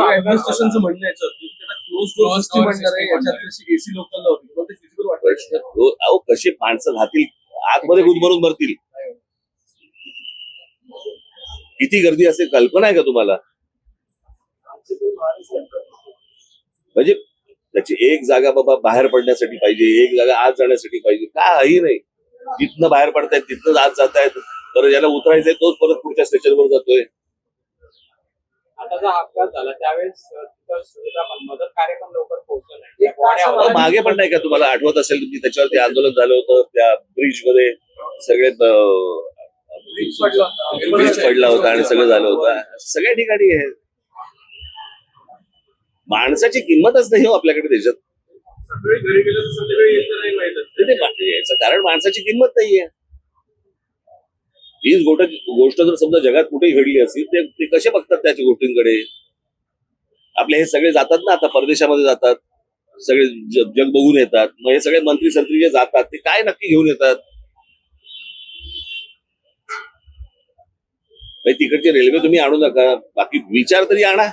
ऍडमिनिस्ट्रेशनचं म्हणणं आहे close door system म्हणणार आहे, याच्यात एसी लोकल होती, पण ते फिजिबल वाटतं. अहो कसे माणसं राहतील आतमध्ये गुदमरून भरतील, किती गर्दी असेल कल्पना आहे का तुम्हाला? म्हणजे त्याची एक जागा बाबा बाहेर पडण्यासाठी पाहिजे, एक जागा आत जाण्यासाठी पाहिजे, काही नाही. जिथनं बाहेर पडतायत तिथनं आत जातायत, तर ज्याला उतरायचंय तोच परत पुढच्या स्टेशनवर जातोय. आता जो अपघात झाला त्यावेळेस मदत कार्य पण लवकर पोहोचलं नाही. मागे पण नाही का तुम्हाला आठवत असेल की त्याच्यावरती आंदोलन झालं होतं, त्या ब्रिज मध्ये सगळे ब्रिज पडला होता आणि सगळं झालं होतं. सगळ्या ठिकाणी आहे. माणसाची किंमतच नाही हो आपल्याकडे देशात. याचं कारण माणसाची किंमत नाहीये. हीच गोष्ट जर समजा जगात कुठेही घडली असेल ते कसे बघतात त्याच्या गोष्टींकडे? आपले हे सगळे जातात ना आता परदेशामध्ये जातात, सगळे जग बघून येतात. मग हे सगळे मंत्री संत्री जे जातात ते काय नक्की घेऊन येतात? तिकडची रेल्वे तुम्ही आणू नका, बाकी विचार तरी आणा.